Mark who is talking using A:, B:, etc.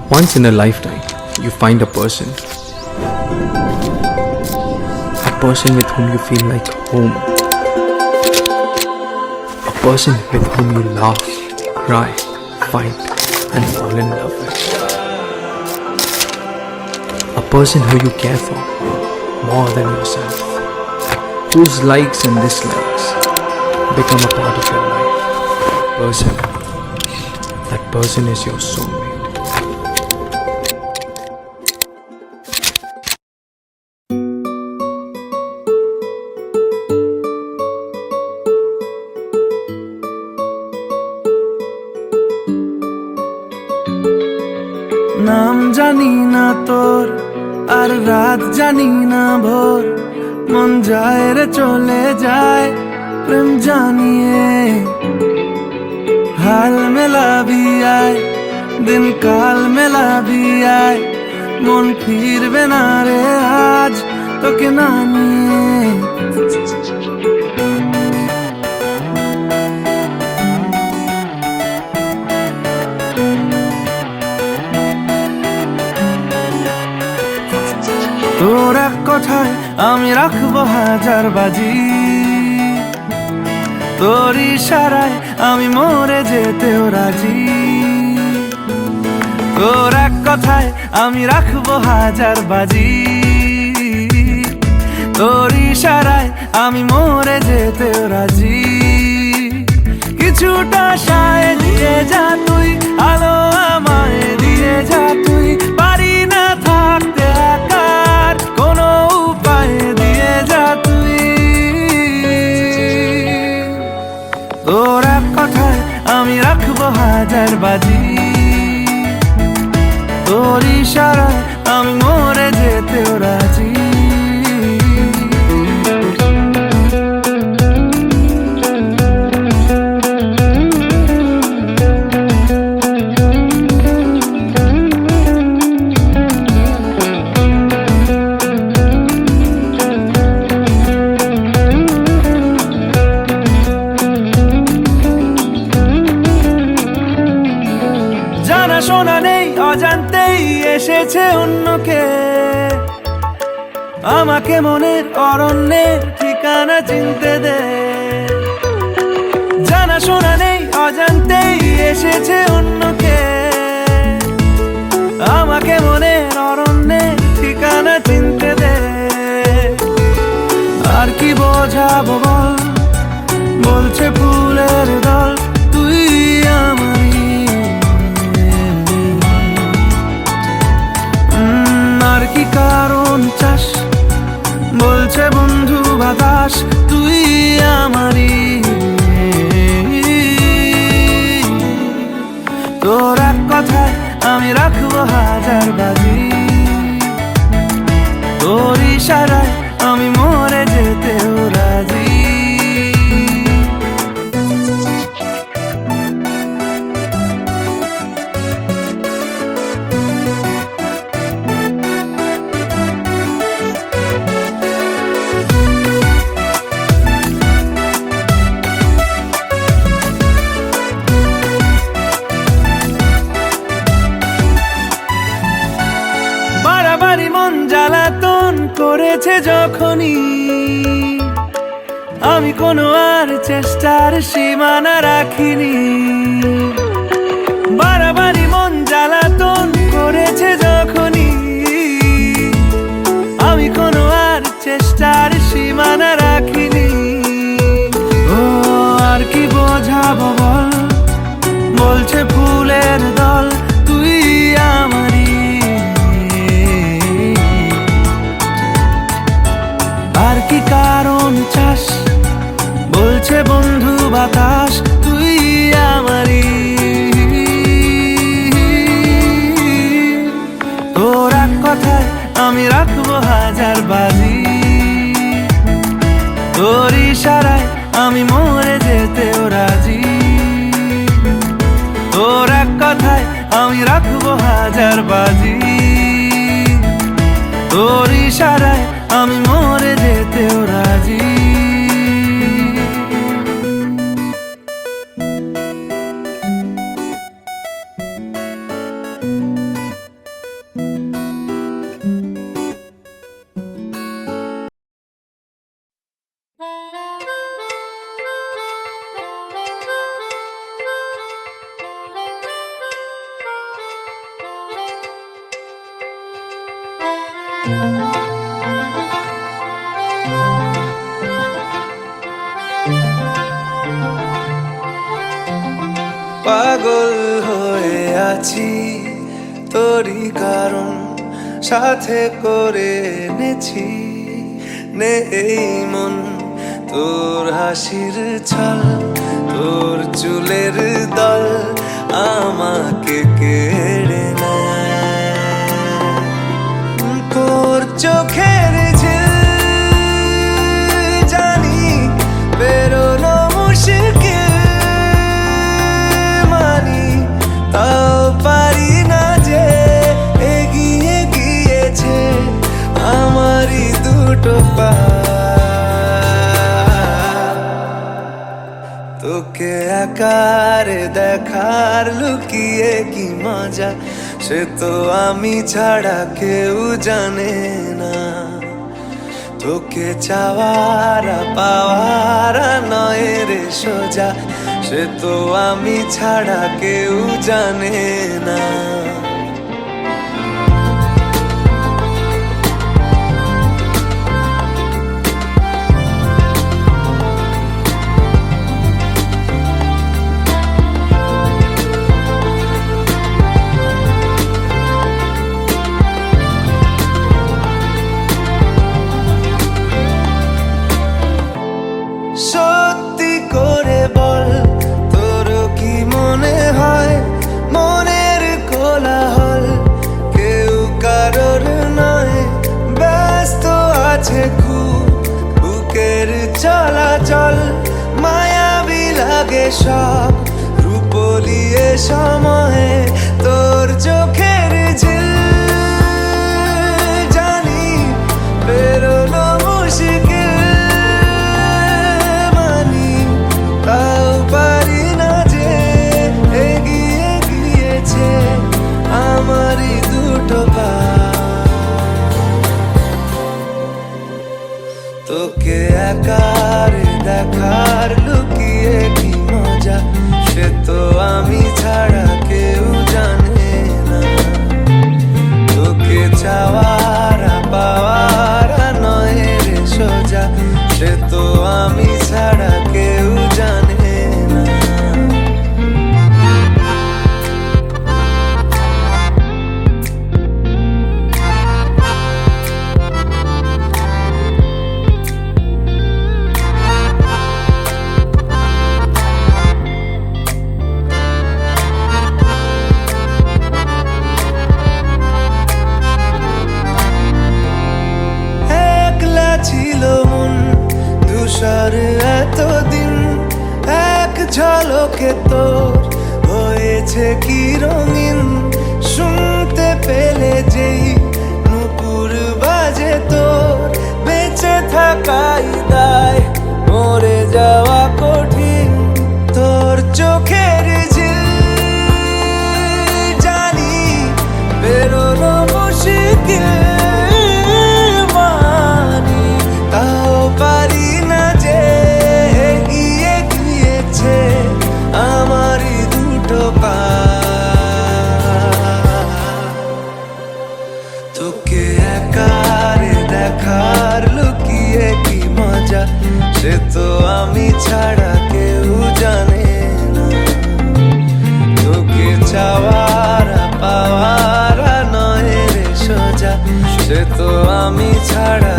A: Once in a lifetime, you find a person with whom you feel like home, a person with whom you laugh, cry, fight, and fall in love with, a person who you care for more than yourself, whose likes and dislikes become a part of your life. That person is your soulmate.
B: নাম জানি না তোর আর রাত জানি না ভোর, মন যায় রে চলে যায় প্রেম জানিয়ে। হাল মেলাবি আয়, দিন কাল মেলাবি আয়, মন ফিরবে না রে আজ তোকে না নিয়ে। তোর এক কথায় আমি রাখবো হাজার বাজি, তোর ইশারায় আমি মরে যেতেও রাজি। তোর এক কথায় আমি রাখবো হাজার বাজি, তোর ইশারায় আমি মরে যেতেও রাজি। কিছুটা সায় দিয়ে যা তুই, আলো আমায় দিয়ে যা তুই, পারি না থাকতে একার কোনো উপায় দিয়ে যা তুই। তোর এক কথায় আমি রাখবো হাজার বাজি, তোর ইশারায় আমি মরে যেতেও রাজি। শোনা নেই অজান্তেই এসেছে অন্যকে, আমাকে মনের অরণ্যের ঠিকানা চিনতে দে। জানা শোনা নেই অজান্তেই এসেছে অন্যকে, আমাকে মনের অরণ্যের ঠিকানা চিনতে দে। আর কি বোঝাবো বল, বলছে ফুলের দল তুই আমারই। আর কি কারণ চাস, বলছে বন্ধু বাতাস তুই আমারই। তোর এক কথায় আমি রাখবো হাজার বাজি, তোর ইশারায় আমি মরে যেতেও রাজি। বাড়াবাড়ি মন জ্বালাতন করেছে যখনই, আমি কোনো আর চেষ্টার সীমানা রাখিনি। বাড়াবাড়ি মন জ্বালাতন করেছে যখনই, আমি কোনো আর চেষ্টার সীমানা রাখিনি। ও আর কি বোঝাবো বল, বলছে ফুলের দল তুই আমারই। আর কি কারণ চাস, বলছে বন্ধু বাতাস তুই আমারই। তোর এক কথায় আমি রাখবো হাজার বাজি, তোর ইশারায় আমি মরে যেতেও রাজি। তোর এক কথায় আমি রাখবো হাজার বাজি, তোর ইশারায় আমি মরে যেতেও রাজি। পাগল হয়ে আছি তোরই কারণ সাথে করে এনেছি নে এই মন তোর হাসির ছল তোর চুলের দল আমাকে কেড়ে নেয় তোর চোখের ঝিল জানি বেরোনো মুশকিল মানি তাও পারি না যে এগিয়ে গিয়েছে আমারই দুটো পা তোকে আকারে দেখার লুকিয়ে কি মজা সে তো আমি ছাড়া কেউ জানে না তোকে চাওয়ারা পাওয়ারা নয় রে সোজা সে তো আমি ছাড়া কেউ জানে না সত্যি করে বল তোর কি মনে হয় মনের কোলাহল কেউ কারোর নয় ব্যস্ত আছে খুব বুকের চলাচল মায়াবী লাগে সব রূপলিয়ে সময়ে তোর চোখের ঝিল জানি বেরোনো মুশকিল আমারই দুটো পা তোকে আকারে দেখার লুকিয়ে কি মজা সে তো আমি ছাড়া কেউ জানে না তোকে চাওয়ারা পাওয়ারা নয় রে সোজা সে তো আমি ছাড়া কেউ জানে না ছিল মন ধূসর এতদিন এক ঝলকে তোর হয়েছে কি রঙিন শুনতে পেলে যেই নুপুর বাজে তোর বেঁচে থাকাই দায় মরে যাওয়া কঠিন তোর চোখের ঝিল জানি বেরোনো মুশকিল তাও পারি না যে এগিয়ে গিয়েছে আমারই দুটো পা তোকে আকারে দেখার লুকিয়ে কি মজা সে তো আমি ছাড়া কেউ জানে না তোকে চাওয়ারা পাওয়ারা নয় রে সোজা সে তো আমি ছাড়া